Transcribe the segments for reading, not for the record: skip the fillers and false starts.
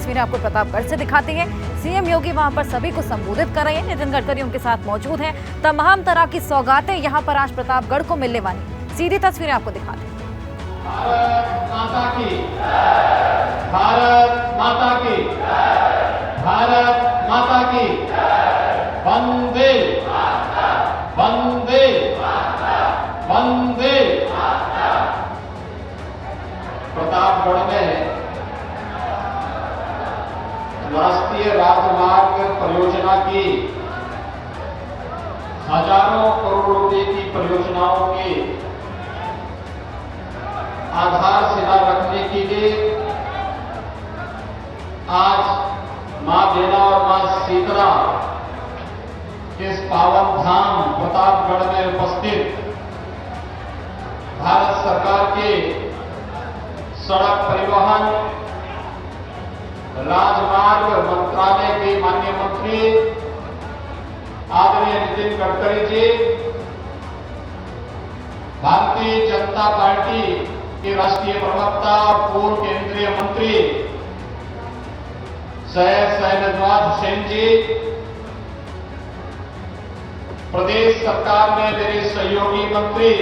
तस्वीरें आपको प्रतापगढ़ से दिखाते हैं। सीएम योगी वहां पर सभी को संबोधित कर रहे हैं। नितिन गडकरी उनके साथ मौजूद हैं। तमाम तरह की सौगातें यहां पर आज प्रतापगढ़ को मिलने वाली। सीधी तस्वीरें आपको दिखाते हैं। भारत माता की, भारत माता की, भारत माता की, वंदे वंदे वंदे। प्रतापगढ़ में राष्ट्रीय राजमार्ग परियोजना की हजारों करोड़ रुपए की परियोजनाओं के आधारशिला रखने के लिए आज मां बेला और मां शीतला के इस पावन धाम प्रतापगढ़ में उपस्थित भारत सरकार के सड़क परिवहन राजमार्ग मंत्रालय के माननीय मंत्री आदरणीय नितिन गडकरी जी, भारतीय जनता पार्टी के राष्ट्रीय प्रवक्ता पूर्व केंद्रीय मंत्री सैयद शहनवाज हुसैन जी, प्रदेश सरकार में मेरे सहयोगी मंत्री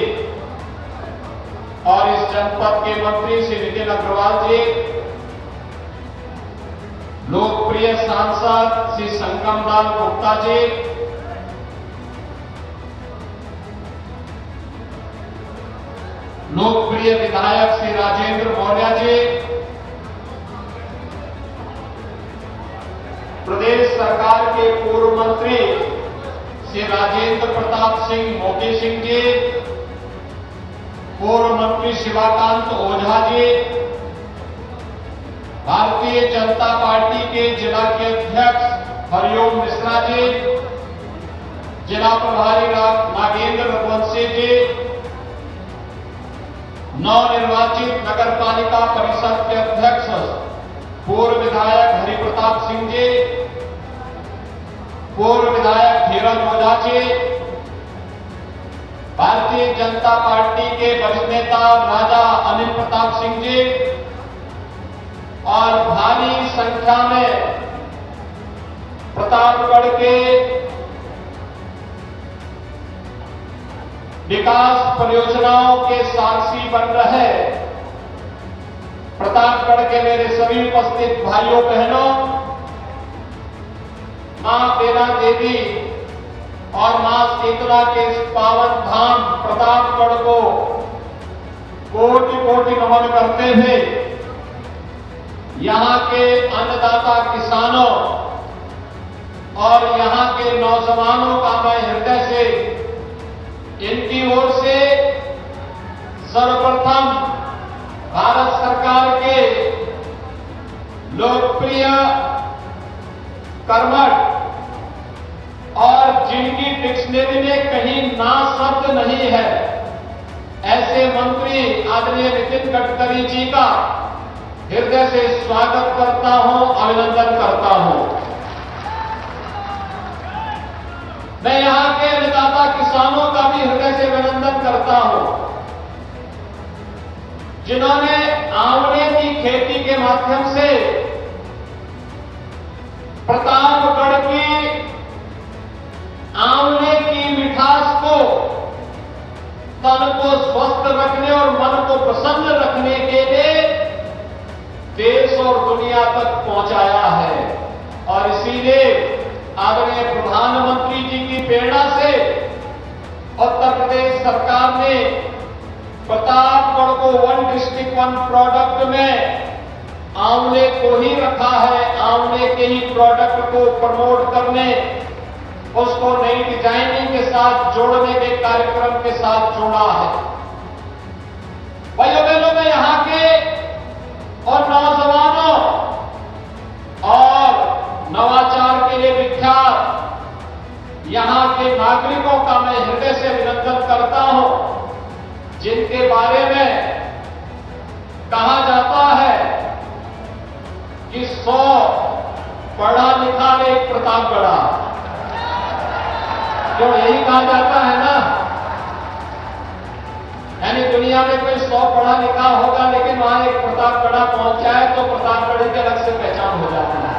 और इस जनपद के मंत्री श्री नितिन अग्रवाल जी, लोकप्रिय सांसद श्री संगमलाल गुप्ता जी, लोकप्रिय विधायक श्री राजेंद्र मौर्य जी, प्रदेश सरकार के पूर्व मंत्री श्री राजेंद्र प्रताप सिंह मोती सिंह जी, पूर्व मंत्री शिवाकांत ओझा जी, भारतीय जनता पार्टी के जिला के अध्यक्ष हरिओम मिश्रा जी, जिला प्रभारी नागेंद्र रघुवंशी जी, नवनिर्वाचित नगर पालिका परिषद के अध्यक्ष पूर्व विधायक हरिप्रताप सिंह जी, पूर्व विधायक धीरज ओझा जी, भारतीय जनता पार्टी के वरिष्ठ नेता राजा अनिल प्रताप सिंह जी और भारी संख्या में प्रतापगढ़ के विकास परियोजनाओं के साक्षी बन रहे प्रतापगढ़ के मेरे सभी उपस्थित भाइयों बहनों, मां बेला देवी और मां शीतला के इस पावन धाम प्रतापगढ़ को कोटि कोटि नमन करते हुए यहां के अन्नदाता किसानों और यहां के नौजवानों का मैं हृदय से इनकी ओर से सर्वप्रथम भारत सरकार के लोकप्रिय कर्मठ और जिनकी डिक्शनरी में कहीं ना शब्द नहीं है ऐसे मंत्री आदरणीय नितिन गडकरी जी का हृदय से स्वागत करता हूं, अभिनंदन करता हूं। मैं यहां के अन्नदाता किसानों का भी हृदय से अभिनंदन करता हूं, जिन्होंने आंवले की खेती के माध्यम से प्रतापगढ़ की आंवले की मिठास को, तन को स्वस्थ रखने और मन को प्रसन्न रखने के लिए देश और दुनिया तक पहुंचाया है। और इसीलिए आदरणीय प्रधानमंत्री जी की प्रेरणा से उत्तर प्रदेश सरकार ने प्रतापगढ़ को वन डिस्ट्रिक्ट वन प्रोडक्ट में आंवले को ही रखा है। आंवले के ही प्रोडक्ट को प्रमोट करने, उसको नई डिजाइनिंग के साथ जोड़ने के कार्यक्रम के साथ जोड़ा है। भाइयों बहनों, मैं यहां के और नौजवानों और नवाचार के लिए विख्यात यहां के नागरिकों का मैं हृदय से अभिनंदन करता हूं, जिनके बारे में कहा जाता है कि 100 पढ़ा लिखा एक प्रतापगढ़ा। क्यों यही कहा जाता है ना? यानी दुनिया में कोई 100 पढ़ा लिखा होगा, लेकिन वहां एक प्रतापगढ़ पहुंच जाए तो प्रतापगढ़ की अलग से पहचान हो जाती है।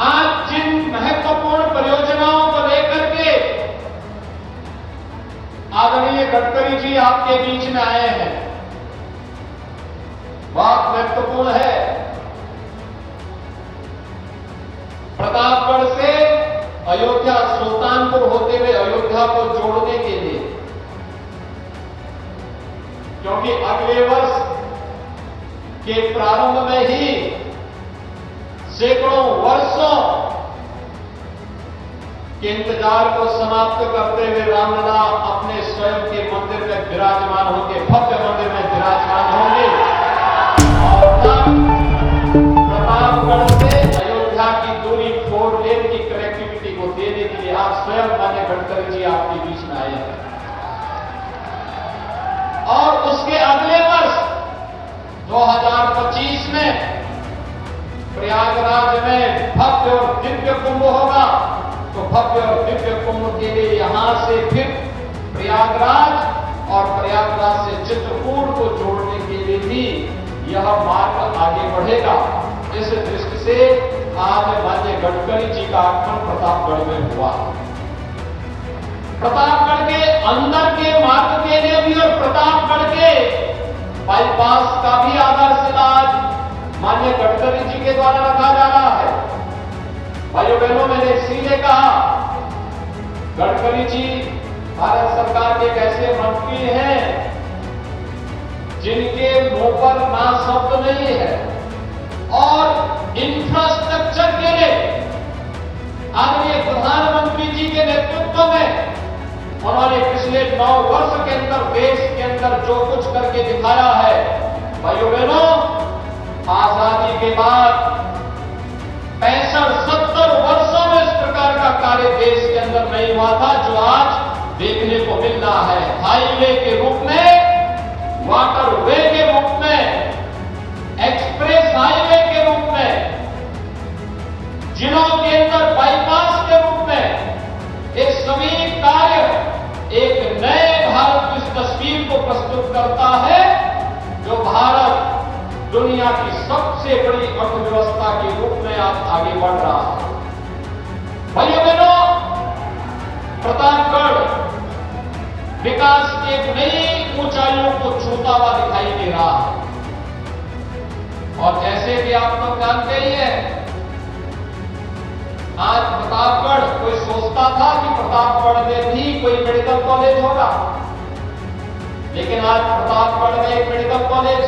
आज जिन महत्वपूर्ण परियोजनाओं को लेकर के आदरणीय गडकरी जी आपके बीच में आए हैं, बहुत महत्वपूर्ण है। प्रतापगढ़ से अयोध्या, सुल्तानपुर होते हुए अयोध्या को जोड़ने के लिए, क्योंकि अगले वर्ष के प्रारंभ में ही सैकड़ों वर्षों के इंतजार को समाप्त करते हुए रामलला अपने स्वयं के मंदिर में विराजमान होंगे, भव्य मंदिर में विराजमान होंगे और प्रतापगढ़ से अयोध्या की दूरी 4 लेन की कनेक्टिविटी को देने के लिए आज स्वयं माननीय गडकरी जी आपके बीच में आए हैं। और उसके अगले वर्ष 2025 में प्रयागराज में भव्य और दिव्य कुंभ होगा, तो भव्य और दिव्य कुंभ के लिए यहां से फिर प्रयागराज और प्रयागराज से चित्रकूट को जोड़ने के लिए भी यह मार्ग आगे बढ़ेगा। इस दृष्टि से आज माननीय गडकरी जी का आगमन प्रतापगढ़ में हुआ। प्रतापगढ़ के अंदर के मार्ग के लिए भी और प्रतापगढ़ के बाईपास का भी आधारशिला आज माननीय गडकरी जी के द्वारा रखा जा रहा है। भाइयों बहनों, मैंने इसीलिए कहा गडकरी जी भारत सरकार के एक ऐसे मंत्री हैं जिनके मुंह पर ना शब्द नहीं है और इंफ्रास्ट्रक्चर के लिए आदरणीय प्रधानमंत्री जी के नेतृत्व में उन्होंने पिछले 9 वर्ष के अंदर देश के अंदर जो कुछ करके दिखाया है। भाइयों बहनों, आजादी के बाद 65-70 वर्षों में इस प्रकार का कार्य देश के अंदर नहीं हुआ था जो आज देखने को मिल रहा है। हाईवे के रूप में, वाटरवे के रूप में, एक्सप्रेस हाईवे के रूप में, जिलों के अंदर बाईपास के रूप में, ये सभी कार्य एक नए भारत की तस्वीर को प्रस्तुत करता है जो भारत दुनिया की सबसे बड़ी अर्थव्यवस्था के रूप में आज आगे बढ़ रहा है। भाइयों बहनों, प्रतापगढ़ विकास की एक नई ऊंचाइयों को छूता हुआ दिखाई दे रहा है। और जैसे कि आप लोग जानते ही हैं, आज प्रतापगढ़, कोई सोचता था कि प्रतापगढ़ में भी कोई मेडिकल कॉलेज होगा, लेकिन आज प्रतापगढ़ में एक मेडिकल कॉलेज,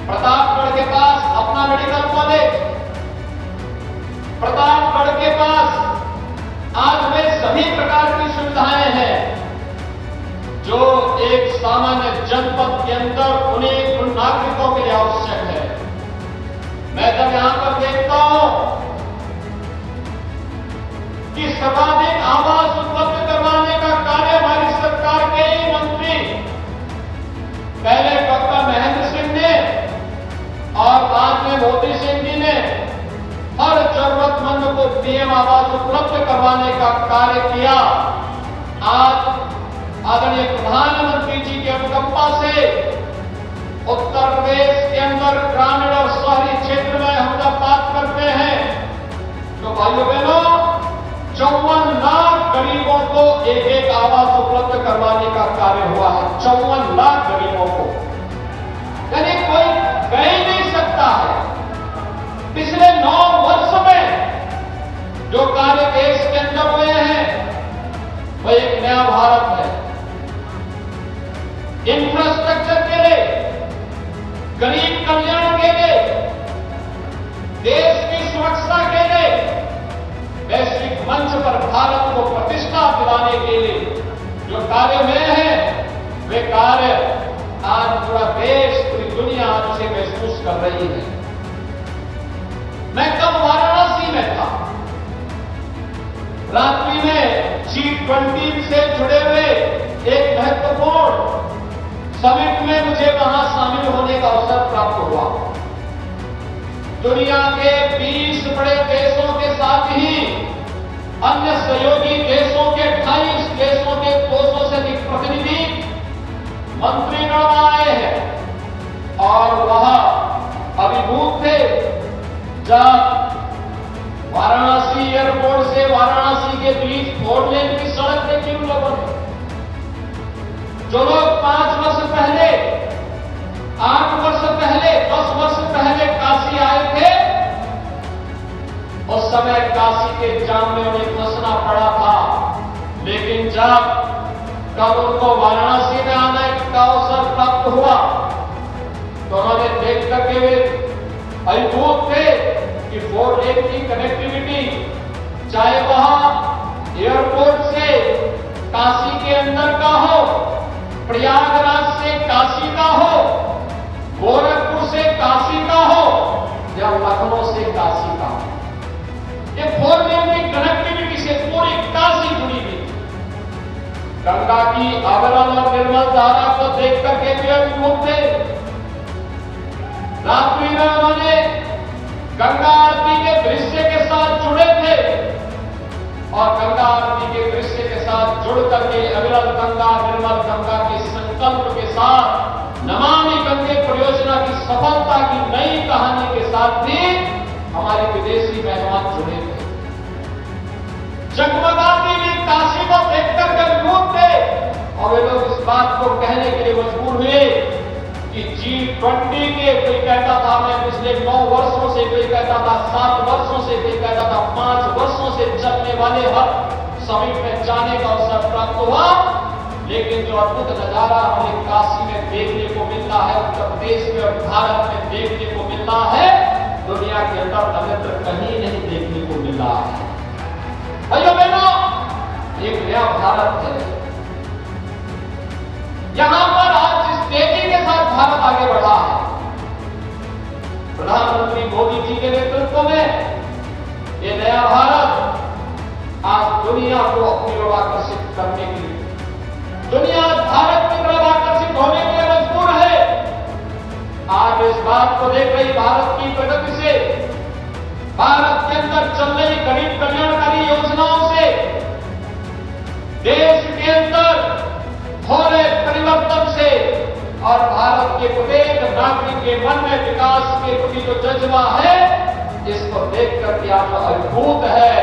प्रतापगढ़ के पास अपना मेडिकल कॉलेज, प्रतापगढ़ के पास आज वे सभी प्रकार की सुविधाएं हैं जो एक सामान्य जनपद के अंदर उन नागरिकों के लिए आवश्यक है। मैं जब यहां पर देखता हूं कि सर्वाधिक आवास उपलब्ध करवाने का कार्य हमारी सरकार के ही मंत्री पहले डॉक्टर महेंद्र सिंह ने और बाद में मोदी सिंह जी ने हर जरूरतमंद को पीएम आवास उपलब्ध करवाने का कार्य किया। आज आदरणीय प्रधानमंत्री जी के अनुकंपा से उत्तर प्रदेश के अंदर ग्रामीण और शहरी क्षेत्र में हम जब बात करते हैं तो भाइयों बहनों 54 लाख गरीबों को एक आवास उपलब्ध करवाने का कार्य हुआ है। 54 लाख गरीबों को, यानी कोई कह ही नहीं सकता है पिछले 9 वर्ष में जो कार्य देश के अंदर हुए हैं वह एक नया भारत है। इंफ्रास्ट्रक्चर के लिए, गरीब कल्याण के लिए, देश की सुरक्षा के लिए, वैश्विक मंच पर भारत को प्रतिष्ठा दिलाने के लिए जो कार्य हुए हैं वे कार्य आज पूरा देश, पूरी दुनिया आज उसे महसूस कर रही है। मैं कब वाराणसी में था, रात्रि में G20 से जुड़े हुए एक महत्वपूर्ण समिट में मुझे वहां शामिल होने का अवसर प्राप्त हुआ। दुनिया के 20 बड़े देशों के साथ ही अन्य सहयोगी देशों के 28 देशों के 200 से अधिक प्रतिनिधि मंत्रीगण आए हैं और वह अभिभूत थे जब वाराणसी एयरपोर्ट से वाराणसी के बीच 4 लेन की सड़क देखी उन लोगों ने। जो लोग 5 वर्ष पहले, 8 वर्ष पहले, 10 वर्ष पहले काशी आए थे, उस समय काशी के जाम में उन्हें फंसना पड़ा था। लेकिन जब कब उनको वाराणसी में आने का अवसर प्राप्त हुआ तो उन्होंने देख करके वे अभिभूत थे कि 4 लेन की कनेक्टिविटी, चाहे वह एयरपोर्ट से काशी के अंदर का हो, प्रयागराज से काशी का हो, गोरखपुर से काशी का हो या लखनऊ से काशी का हो, ये 4 लेन की कनेक्टिविटी से पूरी काशी जुड़ी हुई। गंगा की अविरल और निर्मल धारा को देख करके भी अभिभूत थे। रात्रि में उन्होंने गंगा आरती के दृश्य के साथ जुड़े थे और गंगा आरती के दृश्य के साथ जुड़ करके अविरल गंगा, निर्मल गंगा के संकल्प के साथ नमामि गंगे परियोजना की सफलता की नई कहानी के साथ भी हमारे विदेशी मेहमान जुड़े थे। जगमगाती हुई काशी को देखकर अभिभूत थे और वे लोग इस बात को कहने के लिए मजबूर हुए कि G20 के कोई कहता था मैं पिछले 9 वर्षों से, कोई कहता था 7 वर्षों से, कोई कहता था 5 वर्षों से चलने वाले हर समिट में जाने का अवसर प्राप्त हुआ। लेकिन जो अद्भुत नजारा हमें काशी में देखने को मिलता है, उत्तर प्रदेश में और भारत में देखने को मिलता है, दुनिया के अंदर अन्यत्र कहीं नहीं देखने को मिल रहा है। भाइयों बहनों, एक नया भारत है। यहां पर आज जिस तेजी के साथ भारत आगे बढ़ा है, प्रधानमंत्री मोदी जी के नेतृत्व में ये नया भारत आज दुनिया को अपनी ओर आकर्षित करने के लिए, दुनिया भारत की तरफ आकर्षित होने के लिए मजबूर है। आज इस बात को देख रही भारत की प्रगति से, भारत के अंदर चल रही गरीब कल्याणकारी योजनाओं से, देश के अंदर हो रहे परिवर्तन से और भारत के प्रत्येक नागरिक के मन में विकास के प्रति जो जज्बा है, इसको देख करके आप अभिभूत है।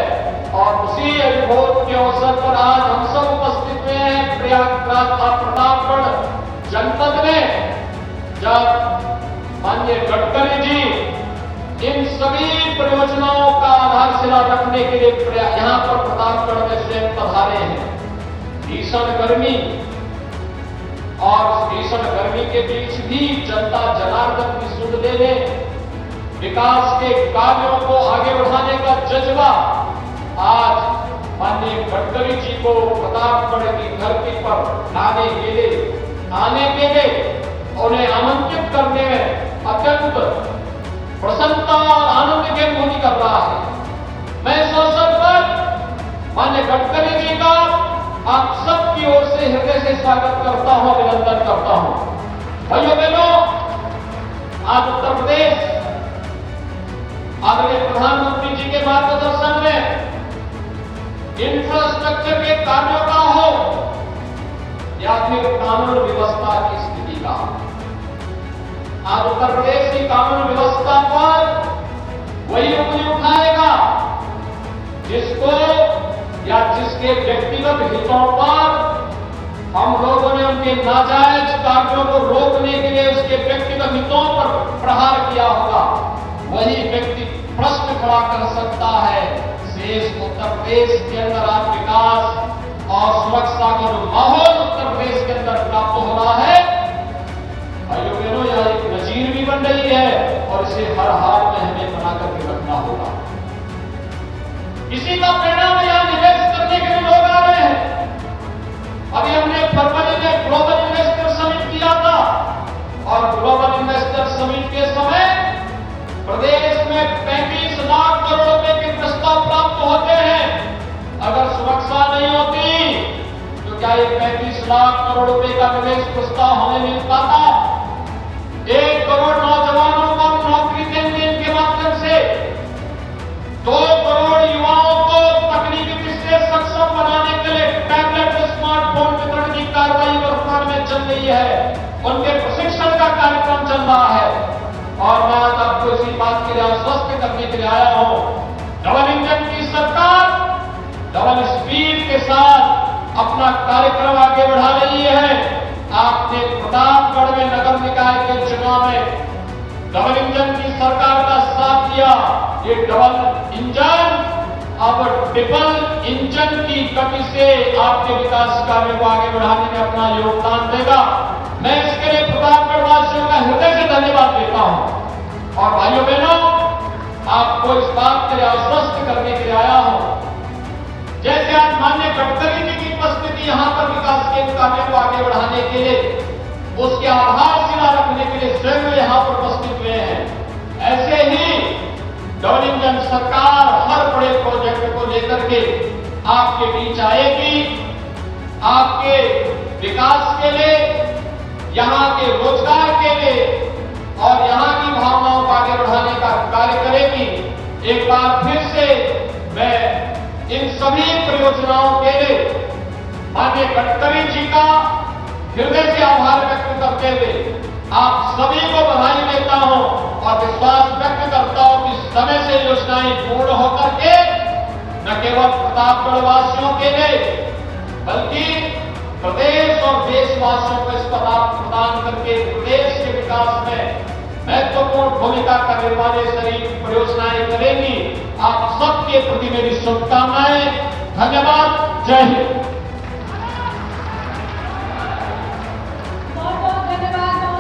और उसी अभिभूत के अवसर पर आज हम सब उपस्थित हुए हैं प्रयागराज और प्रतापगढ़ जनपद में, जब माननीय गडकरी जी इन सभी परियोजनाओं का आधारशिला रखने के लिए यहां पर प्रतापगढ़ में स्वयं पधारे हैं। भीषण गर्मी और भीषण गर्मी के बीच भी जनता जनार्दन की सुध लेने, विकास के कार्यों को आगे बढ़ाने का जज्बा आज माननीय गडकरी जी को प्रतापगढ़ की धरती पर आने के लिए उन्हें आमंत्रित करने में अत्यंत प्रसन्नता और आनंद की अनुभूति कर रहा है। मैं इस अवसर पर माननीय गडकरी जी का आप सबकी ओर से हृदय से स्वागत करता हूं, अभिनंदन करता हूं। भाइयों बहनों, आज उत्तर प्रदेश आदरणीय प्रधानमंत्री जी के मार्गदर्शन में इंफ्रास्ट्रक्चर के कार्यों का हो या फिर कानून व्यवस्था की स्थिति का, आज उत्तर प्रदेश की कानून व्यवस्था पर वही उंगली उठाएगा जिसको या जिसके व्यक्तिगत हितों पर हम लोगों ने उनके नाजायज कार्यों को रोकने के लिए उसके व्यक्तिगत हितों पर प्रहार किया होगा, वही व्यक्ति प्रश्न खड़ा कर सकता है शेष उत्तर प्रदेश के अंदर आज विकास और सुरक्षा का जो माहौल उत्तर प्रदेश के अंदर प्राप्त हो रहा है, भाइयों बहनों, यह एक नजीर भी बन रही है और इसे हर हाल में हमें बनाकर के रखना होगा। इसी का परिणाम यहां निवेश करने के लिए लोग आ रहे हैं। अभी हमने फरवरी में ग्लोबल इन्वेस्टर समिट किया था और ग्लोबल इन्वेस्टर समिट के समय प्रदेश में 35 लाख करोड़ रुपए के प्रस्ताव प्राप्त होते हैं। अगर सुरक्षा नहीं होती तो क्या ये 35 लाख करोड़ रुपए का निवेश प्रस्ताव हमें मिल पाता? 1 करोड़ नौजवानों को नौकरी देने के माध्यम से, 2 करोड़ युवाओं को तकनीकी चल रहा है। और मैं आज आपको इसी बात के लिए आश्वस्त करने के लिए आया हूं, डबल इंजन की सरकार डबल स्पीड के साथ अपना कार्यक्रम आगे बढ़ा रही है। आपने प्रतापगढ़ में नगर निकाय के चुनाव में डबल इंजन की सरकार का साथ दिया। ये डबल इंजन अब ट्रिपल इंजन की गति से आपके विकास कार्यों को आगे बढ़ाने में अपना योगदान देगा। मैं इसके लिए प्रतापगढ़ वासियों का हृदय से धन्यवाद देता हूं। और भाइयों बहनों, आपको इस बात के लिए आश्वस्त करने के लिए आया हूं, जैसे आज माननीय गडकरी जी की उपस्थिति यहां पर विकास के कार्यों को आगे बढ़ाने के लिए, उसके आधारशिला रखने के लिए स्वयं यहां पर उपस्थित हुए हैं, ऐसे ही डबल इंजन सरकार हर बड़े प्रोजेक्ट को लेकर के आपके बीच आएगी। आपके विकास के लिए, यहां के रोजगार के लिए और यहां की भावनाओं को आगे बढ़ाने का कार्य करेगी। एक बार फिर से मैं इन सभी परियोजनाओं के लिए माननीय गडकरी जी का हृदय से आभार व्यक्त करते हुए आप सभी को बधाई देता हूं और विश्वास व्यक्त करता हूं कि समय से योजनाएं पूर्ण होकर के न केवल प्रतापगढ़ वासियों के लिए बल्कि प्रदेश और देशवासियों को इस पदार्थ प्रदान करके प्रदेश के विकास में महत्वपूर्ण भूमिका का निर्वाह सारी परियोजनाएं करेंगी। आप सबके प्रति मेरी शुभकामनाएं। धन्यवाद। जय हिंद।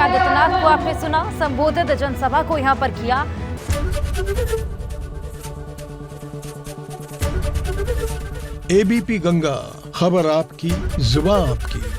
आदित्यनाथ को आपने सुना, संबोधित जनसभा को यहां पर किया। एबीपी गंगा, खबर आपकी, जुबान आपकी।